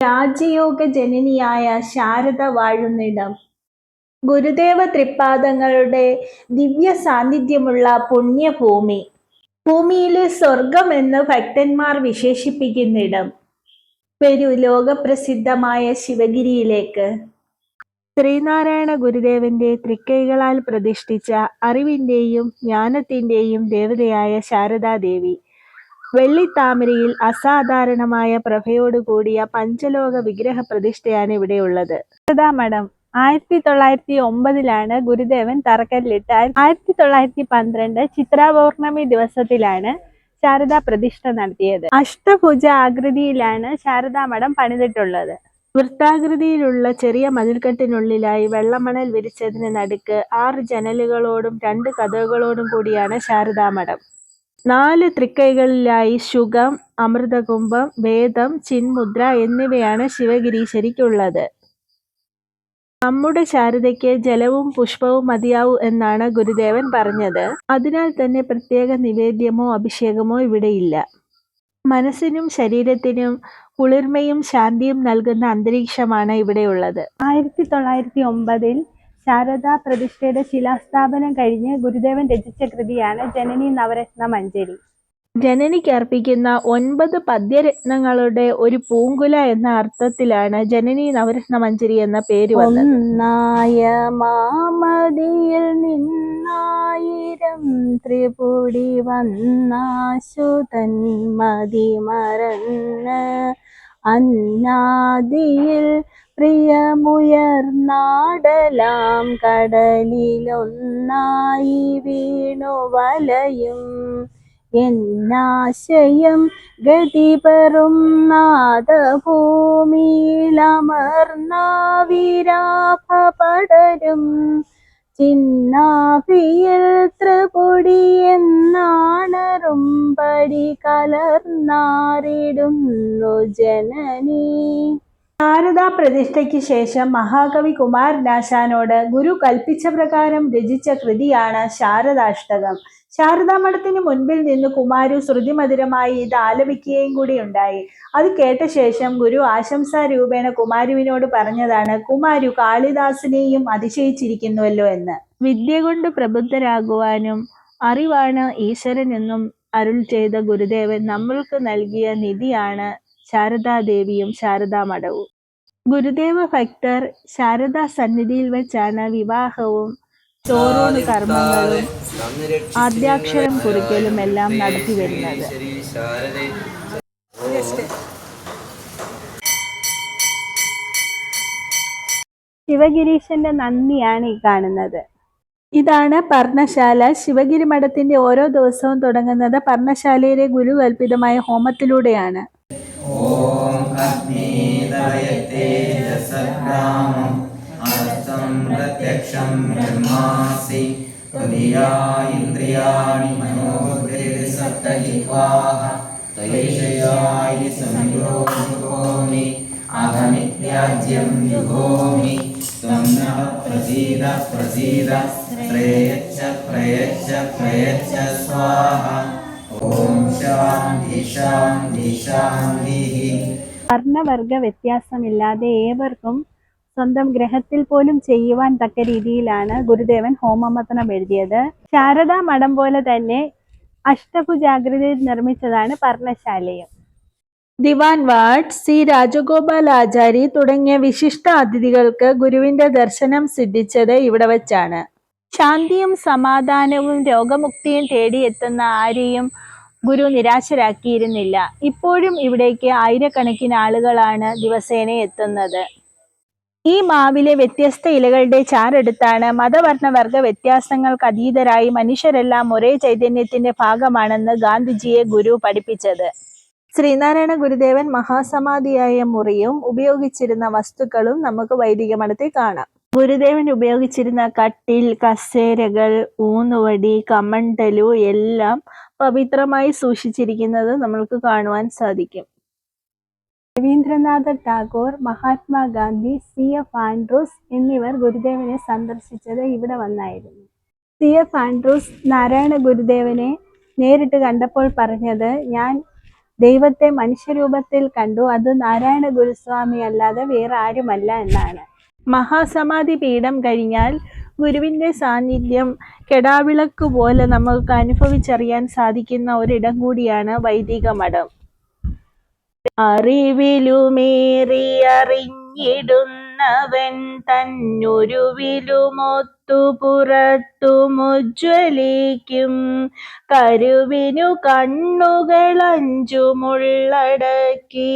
രാജയോഗ ജനനിയായ ശാരദ വാഴുന്നിടം. ഗുരുദേവ തൃപ്പാദങ്ങളുടെ ദിവ്യ സാന്നിധ്യമുള്ള പുണ്യഭൂമി. ഭൂമിയിലെ സ്വർഗം എന്ന് ഭക്തന്മാർ വിശേഷിപ്പിക്കുന്നിടം. വരൂ ലോകപ്രസിദ്ധമായ ശിവഗിരിയിലേക്ക്. ശ്രീനാരായണ ഗുരുദേവന്റെ തൃക്കൈകളാൽ പ്രതിഷ്ഠിച്ച അറിവിന്റെയും ജ്ഞാനത്തിന്റെയും ദേവതയായ ശാരദാദേവി. വെള്ളിത്താമരയിൽ അസാധാരണമായ പ്രഭയോടുകൂടിയ പഞ്ചലോക വിഗ്രഹ പ്രതിഷ്ഠയാണ് ഇവിടെയുള്ളത്. ശാരദാമഠം 1909 ഗുരുദേവൻ തറക്കല്ലിട്ട് 1912 ചിത്രാപൗർണമി ദിവസത്തിലാണ് ശാരദാ പ്രതിഷ്ഠ നടത്തിയത്. അഷ്ടഭുജ ആകൃതിയിലാണ് ശാരദാമഠം പണിതിട്ടുള്ളത്. വൃത്താകൃതിയിലുള്ള ചെറിയ മതിൽക്കെട്ടിനുള്ളിലായി വെള്ളമണൽ വിരിച്ചതിന് നടുക്ക് 6 ജനലുകളോടും 2 കതകുകളോടും കൂടിയാണ് ശാരദാമഠം. 4 തൃക്കൈകളിലായി ശുകം, അമൃതകുംഭം, വേദം, ചിന്മുദ്ര എന്നിവയാണ് ശിവഗിരീശ്വരിക്കുള്ളത്. നമ്മുടെ ശാരദയ്ക്ക് ജലവും പുഷ്പവും മതിയാവൂ എന്നാണ് ഗുരുദേവൻ പറഞ്ഞത്. അതിനാൽ തന്നെ പ്രത്യേക നിവേദ്യമോ അഭിഷേകമോ ഇവിടെയില്ല. മനസ്സിനും ശരീരത്തിനും കുളിർമയും ശാന്തിയും നൽകുന്ന അന്തരീക്ഷമാണ് ഇവിടെയുള്ളത്. 1909 ശാരദാ പ്രതിഷ്ഠയുടെ ശിലാസ്ഥാപനം കഴിഞ്ഞ് ഗുരുദേവൻ രചിച്ച കൃതിയാണ് ജനനി നവരത്ന മഞ്ജരി. ജനനിക്ക് അർപ്പിക്കുന്ന 9 പദ്യരത്നങ്ങളുടെ ഒരു പൂങ്കുല എന്ന അർത്ഥത്തിലാണ് ജനനി നവരത്ന മഞ്ജരി എന്ന പേര് വന്നത്. ഒന്നായ മാമതിയിൽ നിന്നായിരം ത്രിപുടി വന്നാശുതൻ മതി മറന്ന് അന്നാദിയിൽ പ്രിയമുയർന്നാടലാം കടലിലൊന്നായി വീണു വലയും എന്നാശയം ഗതിപെറും നാദഭൂമിയിലമർന്നാവിരാഭ പടരും ചിന്നാഭിയിൽ ത്രിപുടി എന്നാണറുംപടി കലർന്നാറിടുന്നു ജനനി. ശാരദാ പ്രതിഷ്ഠയ്ക്ക് ശേഷം മഹാകവി കുമാരനാശാനോട് ഗുരു കൽപ്പിച്ച പ്രകാരം രചിച്ച കൃതിയാണ് ശാരദാഷ്ടകം. ശാരദാമഠത്തിന് മുൻപിൽ നിന്ന് കുമാരു ശ്രുതിമധുരമായി ഇത് ആലപിക്കുകയും കൂടി ഉണ്ടായി. അത് കേട്ട ശേഷം ഗുരു ആശംസാരൂപേണ കുമാരുവിനോട് പറഞ്ഞതാണ്, കുമാരു കാളിദാസനെയും അതിശയിച്ചിരിക്കുന്നുവല്ലോ എന്ന്. വിദ്യ കൊണ്ട് പ്രബുദ്ധരാകുവാനും അറിവാണ് ഈശ്വരൻ എന്നും അരുൾ ചെയ്ത ഗുരുദേവൻ നമ്മൾക്ക് നൽകിയ നിധിയാണ് ശാരദാദേവിയും ശാരദാമഠവും. ഗുരുദേവ ഭക്തർ ശാരദാ സന്നിധിയിൽ വെച്ചാണ് വിവാഹവും ചോറൂണ് കർമ്മങ്ങളും ആദ്യാക്ഷരം കുറിക്കലും എല്ലാം നടത്തി വരുന്നത്. ശിവഗിരീശന്റെ നന്ദിയാണ് ഈ കാണുന്നത്. ഇതാണ് പർണശാല. ശിവഗിരി മഠത്തിന്റെ ഓരോ ദിവസവും തുടങ്ങുന്നത് പർണശാലയിലെ ഗുരു കൽപ്പിതമായ ഹോമത്തിലൂടെയാണ്. ഓം പ്രത്യക്ഷം ബ്രഹ്മാസി ഇന്ദ്രിയാണി മനോബുദ്ധിർസപ്തജിഹ്വാഃ ത്വയേഷയായി സംയോജുഹോമി അഹമിത്യാജ്യം യുഹോമി ത്വം നഃ പ്രസീദ പ്രസീദ പ്രയച്ഛ പ്രയച്ഛ പ്രയച്ഛ സ്വാഹ. ഓം ശാന്തി ശാന്തി ശാന്തി. വർണ്ണവർഗ വ്യത്യാസമില്ലാതെ ഏവർക്കും സ്വന്തം ഗ്രഹത്തിൽ പോലും ചെയ്യുവാൻ തക്ക രീതിയിലാണ് ഗുരുദേവൻ ഹോമമന്ത്രം എഴുതിയത്. ശാരദാ മഠം പോലെ തന്നെ അഷ്ടഭുജാകൃതിയിൽ നിർമ്മിച്ചതാണ് പർണശാലയും. ദിവാൻ വാട്ട്, സി രാജഗോപാലാചാരി തുടങ്ങിയ വിശിഷ്ട അതിഥികൾക്ക് ഗുരുവിന്റെ ദർശനം സിദ്ധിച്ചത് ഇവിടെ വച്ചാണ്. ശാന്തിയും സമാധാനവും രോഗമുക്തിയും തേടിയെത്തുന്ന ആരെയും ഗുരു നിരാശരാക്കിയിരുന്നില്ല. ഇപ്പോഴും ഇവിടേക്ക് ആയിരക്കണക്കിന് ആളുകളാണ് ദിവസേന എത്തുന്നത്. ഈ മാവിലെ വ്യത്യസ്ത ഇലകളുടെ ചാറെടുത്താണ് മതവർണ്ണവർഗ വ്യത്യാസങ്ങൾക്ക് അതീതരായി മനുഷ്യരെല്ലാം ഒരേ ചൈതന്യത്തിന്റെ ഭാഗമാണെന്ന് ഗാന്ധിജിയെ ഗുരു പഠിപ്പിച്ചത്. ശ്രീനാരായണ ഗുരുദേവൻ മഹാസമാധിയായ മുറിയും ഉപയോഗിച്ചിരുന്ന വസ്തുക്കളും നമുക്ക് വൈദിക മഠത്തിൽ കാണാം. ഗുരുദേവൻ ഉപയോഗിച്ചിരുന്ന കട്ടിൽ, കസേരകൾ, ഊന്നുവടി, കമണ്ടലു എല്ലാം പവിത്രമായി സൂക്ഷിച്ചിരിക്കുന്നത് നമ്മൾക്ക് കാണുവാൻ സാധിക്കും. രവീന്ദ്രനാഥ ടാഗോർ, മഹാത്മാഗാന്ധി, CF ആൻഡ്രൂസ് എന്നിവർ ഗുരുദേവനെ സന്ദർശിച്ചത് ഇവിടെ വന്നായിരുന്നു. CF ആൻഡ്രൂസ് നാരായണ ഗുരുദേവനെ നേരിട്ട് കണ്ടപ്പോൾ പറഞ്ഞത്, ഞാൻ ദൈവത്തെ മനുഷ്യരൂപത്തിൽ കണ്ടു. അത് നാരായണ ഗുരുസ്വാമി അല്ലാതെ വേറെ ആരുമല്ല എന്നാണ്. മഹാസമാധി പീഠം കഴിഞ്ഞാൽ ഗുരുവിൻ്റെ സാന്നിധ്യം കെടാവിളക്ക് പോലെ നമുക്ക് അനുഭവിച്ചറിയാൻ സാധിക്കുന്ന ഒരിടം കൂടിയാണ് വൈദിക മഠം. അറിവിലുമേറിയറിഞ്ഞിടുന്നവൻ തന്നുരുവിലുമൊത്തു പുറത്തുമുജ്വലിക്കും. കരുവിനു കണ്ണുകളഞ്ചുമുള്ളടക്കി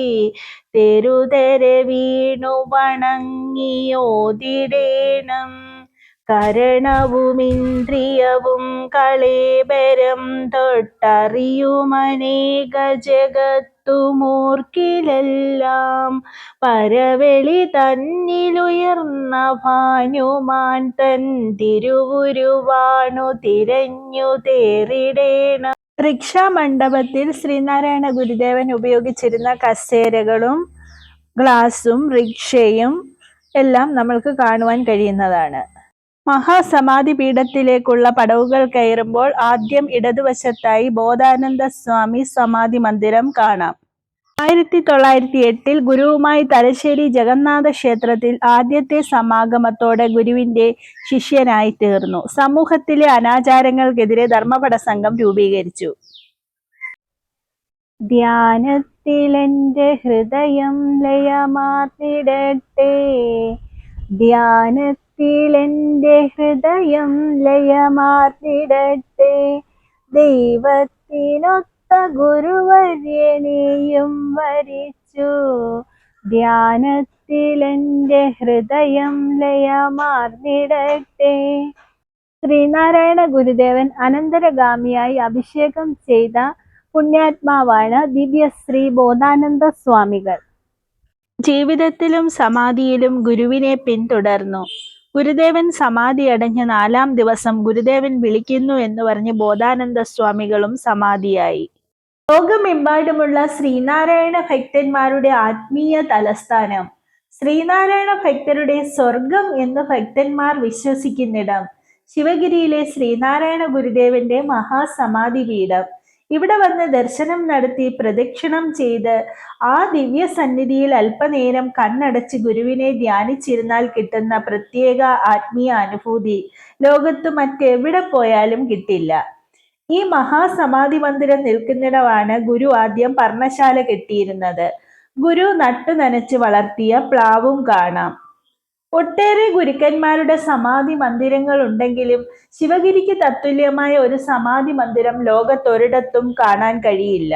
തെരുതെരെ വീണു വണങ്ങിയോതിടേണം. കരണവുമിന്ദ്രിയവും കളേബരം തൊട്ടറിയുമനേക ജഗത്തുമൂർക്കിലെല്ലാം പരവെളി തന്നിലുയർന്ന ഭാനുമാൻ തൻ തിരുവുരുവാണു തിരഞ്ഞു തേറിടേണം. റിക്ഷാമണ്ഡപത്തിൽ ശ്രീനാരായണ ഗുരുദേവൻ ഉപയോഗിച്ചിരുന്ന കസേരകളും ഗ്ലാസും റിക്ഷയും എല്ലാം നമ്മൾക്ക് കാണുവാൻ കഴിയുന്നതാണ്. മഹാസമാധി പീഠത്തിലേക്കുള്ള പടവുകൾ കയറുമ്പോൾ ആദ്യം ഇടതുവശത്തായി ബോധാനന്ദ സ്വാമി സമാധി മന്ദിരം കാണാം. 1908 ഗുരുവുമായി തലശ്ശേരി ജഗന്നാഥ ക്ഷേത്രത്തിൽ ആദ്യത്തെ സമാഗമത്തോടെ ഗുരുവിന്റെ ശിഷ്യനായി തീർന്നു. സമൂഹത്തിലെ അനാചാരങ്ങൾക്കെതിരെ ധർമ്മപട സംഘം രൂപീകരിച്ചു. ധ്യാനത്തിലെന്റെ ഹൃദയം ലയമാർന്നിടട്ടെ, ധ്യാനത്തിലെന്റെ ഹൃദയം ലയമാർന്നിടട്ടെ, ദൈവത്തിനൊത്ത ഗുരുവര്യനെയും വരിച്ചു, ധ്യാനത്തിലെന്റെ ഹൃദയം ലയമാർന്നിടട്ടെ. ശ്രീനാരായണ ഗുരുദേവൻ അനന്തരഗാമിയായി അഭിഷേകം ചെയ്ത പുണ്യാത്മാവാണ് ദിവ്യശ്രീ ബോധാനന്ദ സ്വാമികൾ. ജീവിതത്തിലും സമാധിയിലും ഗുരുവിനെ പിന്തുടർന്നു. ഗുരുദേവൻ സമാധി അടഞ്ഞ 4-ാം ദിവസം ഗുരുദേവൻ വിളിക്കുന്നു എന്ന് പറഞ്ഞ് ബോധാനന്ദ സ്വാമികളും സമാധിയായി. ലോകമെമ്പാടുമുള്ള ശ്രീനാരായണ ഭക്തന്മാരുടെ ആത്മീയ തലസ്ഥാനം, ശ്രീനാരായണ ഭക്തരുടെ സ്വർഗം എന്ന് ഭക്തന്മാർ വിശ്വസിക്കുന്നിടം, ശിവഗിരിയിലെ ശ്രീനാരായണ ഗുരുദേവന്റെ മഹാസമാധി പീഠം. ഇവിടെ വന്ന് ദർശനം നടത്തി പ്രദക്ഷിണം ചെയ്ത് ആ ദിവ്യ സന്നിധിയിൽ അല്പനേരം കണ്ണടച്ച് ഗുരുവിനെ ധ്യാനിച്ചിരുന്നാൽ കിട്ടുന്ന പ്രത്യേക ആത്മീയ അനുഭൂതി ലോകത്ത് മറ്റെവിടെ പോയാലും കിട്ടില്ല. ഈ മഹാസമാധി മന്ദിരം നിൽക്കുന്നിടമാണ് ഗുരു ആദ്യം പർണശാല കെട്ടിയിരുന്നത്. ഗുരു നട്ടു നനച്ച് വളർത്തിയ പ്ലാവും കാണാം. ഒട്ടേറെ ഗുരുക്കന്മാരുടെ സമാധി മന്ദിരങ്ങൾ ഉണ്ടെങ്കിലും ശിവഗിരിക്ക് തത്തുല്യമായ ഒരു സമാധി മന്ദിരം ലോകത്തൊരിടത്തും കാണാൻ കഴിയില്ല.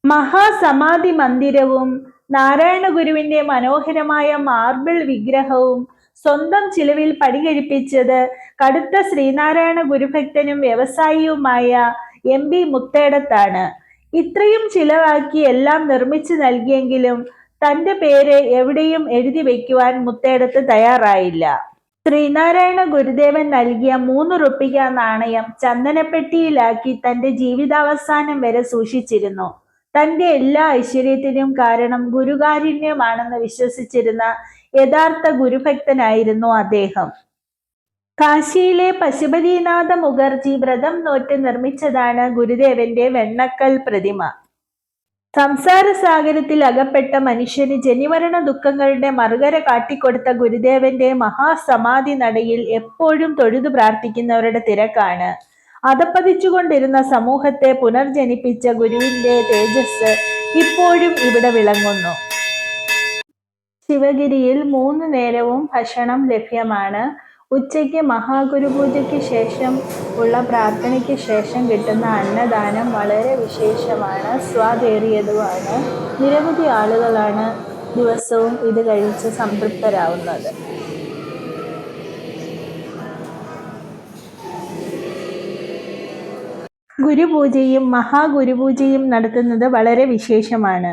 മഹാസമാധി മന്ദിരവും നാരായണ ഗുരുവിന്റെ മനോഹരമായ മാർബിൾ വിഗ്രഹവും സ്വന്തം ചിലവിൽ പണികഴിപ്പിച്ചത് കടുത്ത ശ്രീനാരായണ ഗുരുഭക്തനും വ്യവസായിയുമായ MP മുത്തേടത്താണ്. ഇത്രയും ചിലവാക്കി എല്ലാം നിർമ്മിച്ചു നൽകിയെങ്കിലും തന്റെ പേര് എവിടെയും എഴുതി വയ്ക്കുവാൻ മുത്തേടത്ത് തയ്യാറായില്ല. ശ്രീനാരായണ ഗുരുദേവൻ നൽകിയ 3 റുപ്പിക നാണയം ചന്ദനപ്പെട്ടിയിലാക്കി തന്റെ ജീവിതാവസാനം വരെ സൂക്ഷിച്ചിരുന്നു. തന്റെ എല്ലാ ഐശ്വര്യത്തിനും കാരണം ഗുരുകാരുണ്യമാണെന്ന് വിശ്വസിച്ചിരുന്ന യഥാർത്ഥ ഗുരുഭക്തനായിരുന്നു അദ്ദേഹം. കാശിയിലെ പശുപതിനാഥ മുഖർജി വ്രതം നോറ്റ് നിർമ്മിച്ചതാണ് ഗുരുദേവന്റെ വെണ്ണക്കൽ പ്രതിമ. സംസാര സാഗരത്തിൽ അകപ്പെട്ട മനുഷ്യന് ജനിമരണ ദുഃഖങ്ങളുടെ മറുകര കാട്ടിക്കൊടുത്ത ഗുരുദേവന്റെ മഹാസമാധി നടയിൽ എപ്പോഴും തൊഴുതു പ്രാർത്ഥിക്കുന്നവരുടെ തിരക്കാണ്. അധപ്പതിച്ചുകൊണ്ടിരുന്ന സമൂഹത്തെ പുനർജനിപ്പിച്ച ഗുരുവിന്റെ തേജസ് ഇപ്പോഴും ഇവിടെ വിളങ്ങുന്നു. ശിവഗിരിയിൽ 3 നേരവും ഭക്ഷണം ലഭ്യമാണ്. ഉച്ചയ്ക്ക് മഹാഗുരുപൂജയ്ക്ക് ശേഷം ഉള്ള പ്രാർത്ഥനയ്ക്ക് ശേഷം കിട്ടുന്ന അന്നദാനം വളരെ വിശേഷമാണ്, സ്വാദേറിയതുമാണ്. നിരവധി ആളുകളാണ് ദിവസവും ഇത് കഴിച്ച് സംതൃപ്തരാവുന്നത്. ഗുരുപൂജയും മഹാഗുരുപൂജയും നടത്തുന്നത് വളരെ വിശേഷമാണ്.